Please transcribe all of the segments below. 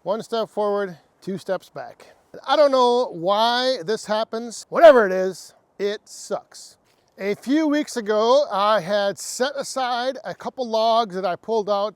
One step forward, 2 steps back. I don't know why this happens. Whatever it is, it sucks. A few weeks ago, I had set aside a couple logs that I pulled out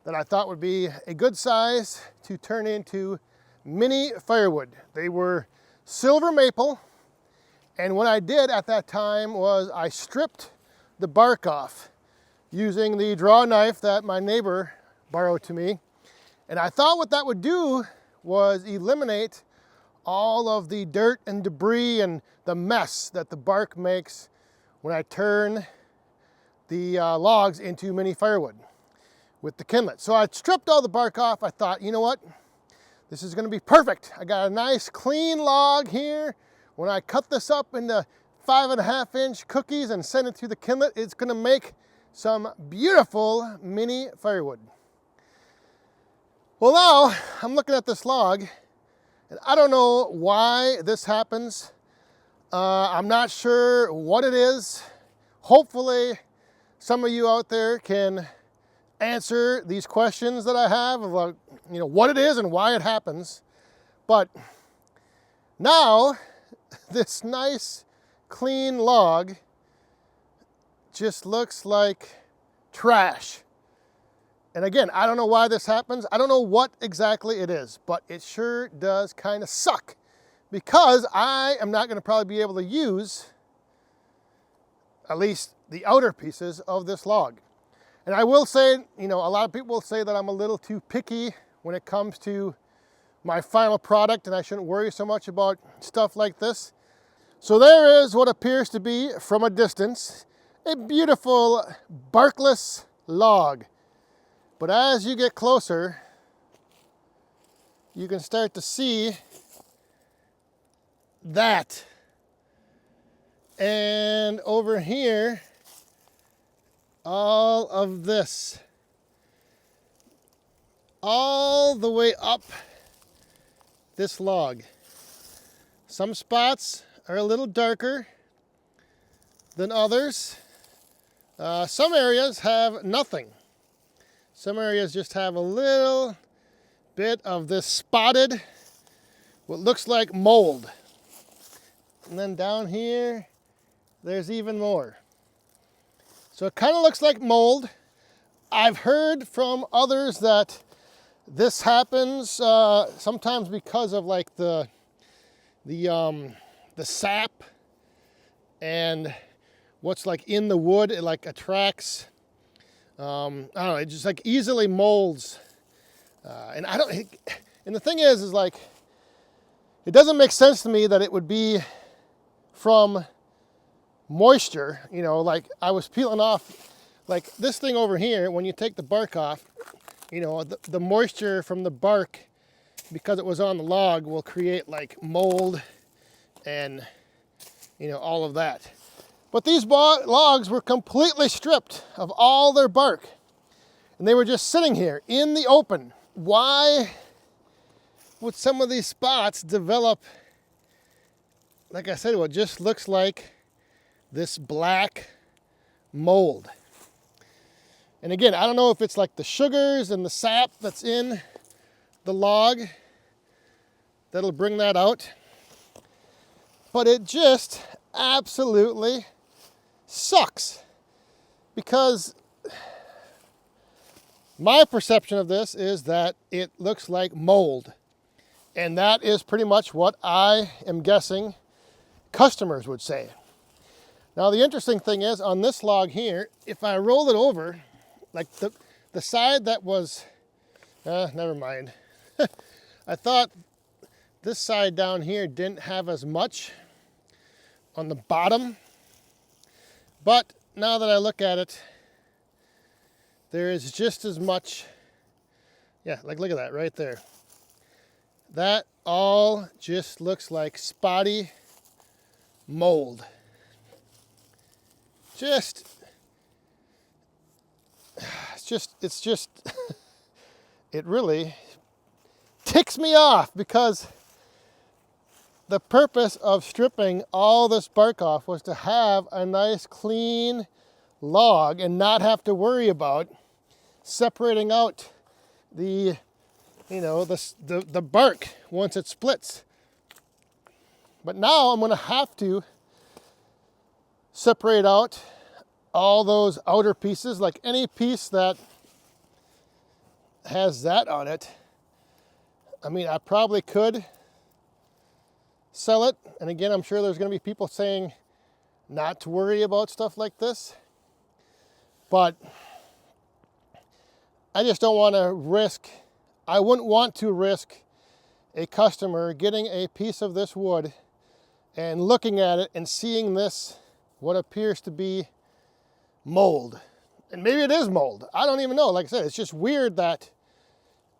that I thought would be a good size to turn into mini firewood. They were silver maple, and what I did at that time was I stripped the bark off using the draw knife that my neighbor borrowed to me. And I thought what that would do was eliminate all of the dirt and debris and the mess that the bark makes when I turn the logs into mini firewood with the kindlet. So I stripped all the bark off. I thought, you know what? This is gonna be perfect. I got a nice clean log here. When I cut this up into 5.5-inch cookies and send it through the kindlet, it's gonna make some beautiful mini firewood. Well, now I'm looking at this log, and I don't know why this happens. I'm not sure what it is. Hopefully, some of you out there can answer these questions that I have about, what it is and why it happens. But now, this nice, clean log just looks like trash. And again, I don't know why this happens. I don't know what exactly it is, but it sure does kind of suck because I am not going to probably be able to use at least the outer pieces of this log. And I will say, a lot of people will say that I'm a little too picky when it comes to my final product and I shouldn't worry so much about stuff like this. So there is what appears to be, from a distance, a beautiful barkless log. But as you get closer, you can start to see that. And over here, all of this, all the way up this log. Some spots are a little darker than others. Some areas have nothing. Some areas just have a little bit of this spotted, what looks like mold. And then down here, there's even more. So it kind of looks like mold. I've heard from others that this happens sometimes because of like the sap and what's like in the wood. It like attracts. I don't know. It just like easily molds. And the thing is like, it doesn't make sense to me that it would be from moisture. Like I was peeling off like this thing over here. When you take the bark off, the moisture from the bark, because it was on the log, will create like mold and all of that. But these logs were completely stripped of all their bark, and they were just sitting here in the open. Why would some of these spots develop, like I said, what just looks like this black mold? And again, I don't know if it's like the sugars and the sap that's in the log that'll bring that out, but it just absolutely sucks, because my perception of this is that it looks like mold, and that is pretty much what I am guessing customers would say. Now the interesting thing is, on this log here, if I roll it over, like the side that was, never mind. I thought this side down here didn't have as much on the bottom, but now that I look at it, there is just as much. Yeah, like look at that right there. That all just looks like spotty mold. It's just, it really ticks me off, because the purpose of stripping all this bark off was to have a nice clean log and not have to worry about separating out the the bark once it splits. But now I'm going to have to separate out all those outer pieces, like any piece that has that on it. I mean, I probably could sell it. And again, I'm sure there's going to be people saying not to worry about stuff like this. But I just don't want to risk, I wouldn't want to risk a customer getting a piece of this wood and looking at it and seeing this, what appears to be mold. And maybe it is mold. I don't even know. Like I said, it's just weird that,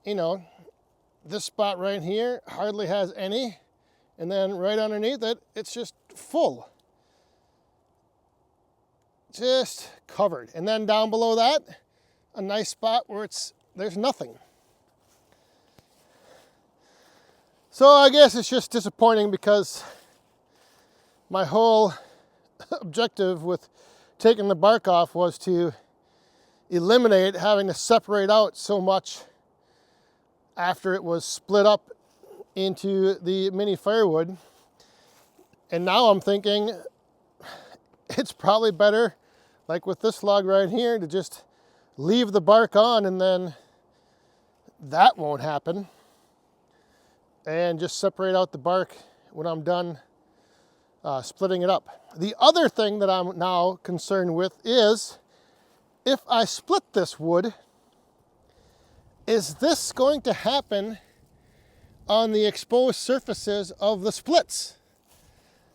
this spot right here hardly has any. And then right underneath it, it's just full. Just covered. And then down below that, a nice spot where there's nothing. So I guess it's just disappointing because my whole objective with taking the bark off was to eliminate having to separate out so much after it was split up into the mini firewood. And now I'm thinking it's probably better, like with this log right here, to just leave the bark on, and then that won't happen, and just separate out the bark when I'm done splitting it up. The other thing that I'm now concerned with is, if I split this wood, is this going to happen on the exposed surfaces of the splits?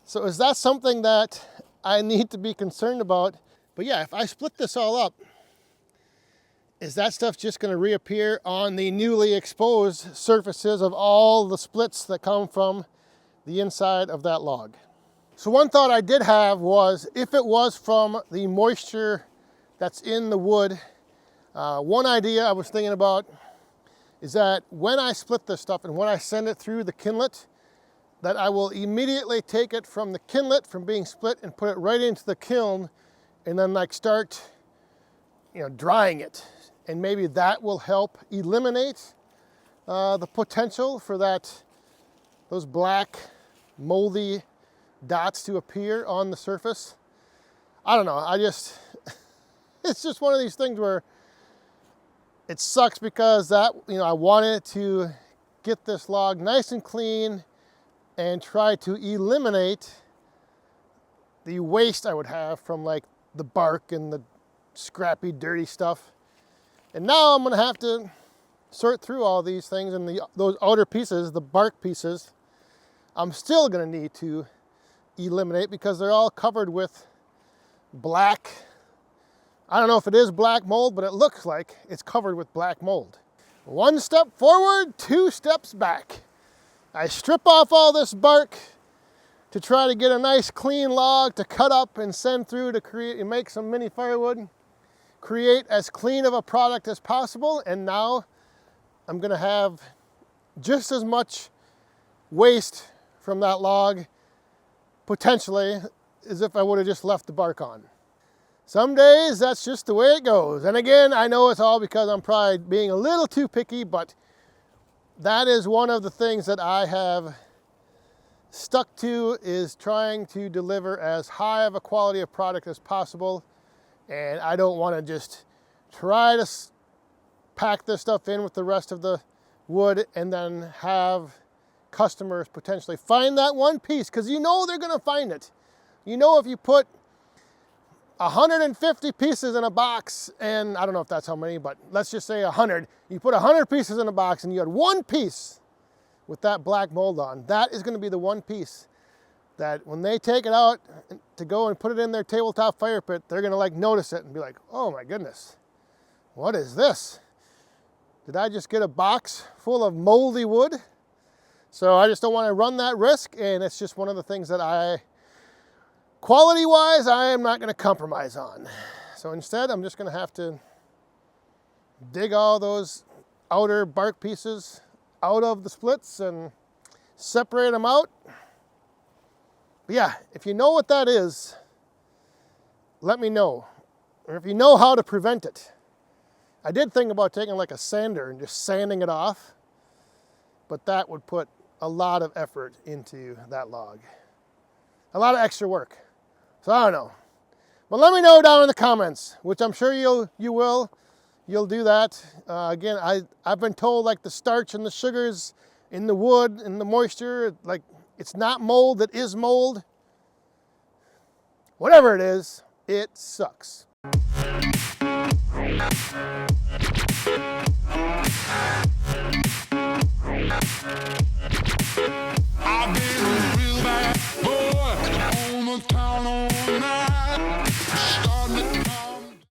So is that something that I need to be concerned about? But yeah, if I split this all up, is that stuff just going to reappear on the newly exposed surfaces of all the splits that come from the inside of that log? So one thought I did have was, if it was from the moisture that's in the wood, one idea I was thinking about is that when I split this stuff and when I send it through the kinlet, that I will immediately take it from the kinlet, from being split, and put it right into the kiln, and then start drying it. And maybe that will help eliminate the potential for those black moldy dots to appear on the surface. I don't know, it's just one of these things where it sucks, because I wanted to get this log nice and clean and try to eliminate the waste I would have from the bark and the scrappy, dirty stuff. And now I'm gonna have to sort through all these things, and those outer pieces, the bark pieces, I'm still gonna need to eliminate because they're all covered with black. I don't know if it is black mold, but it looks like it's covered with black mold. One step forward, two steps back. I strip off all this bark to try to get a nice clean log to cut up and send through to create and make some mini firewood. Create as clean of a product as possible, and now I'm gonna have just as much waste from that log, potentially, as if I would have just left the bark on. Some days, that's just the way it goes. And again, I know it's all because I'm probably being a little too picky, but that is one of the things that I have stuck to, is trying to deliver as high of a quality of product as possible. And I don't want to just try to pack this stuff in with the rest of the wood and then have customers potentially find that one piece, because they're going to find it. If you put 150 pieces in a box, and I don't know if that's how many, but let's just say 100. You put 100 pieces in a box and you had one piece with that black mold on. That is going to be the one piece that when they take it out to go and put it in their tabletop fire pit, they're going to notice it and be like, oh my goodness, what is this? Did I just get a box full of moldy wood? So I just don't want to run that risk, and it's just one of the things that quality-wise, I am not going to compromise on. So instead, I'm just going to have to dig all those outer bark pieces out of the splits and separate them out. But yeah, if you know what that is, let me know. Or if you know how to prevent it. I did think about taking a sander and just sanding it off. but that would put a lot of effort into that log. A lot of extra work. So I don't know. But let me know down in the comments, which I'm sure you will. You'll do that. Again, I've been told like the starch and the sugars in the wood and the moisture, like it's not mold, it is mold. Whatever it is, it sucks.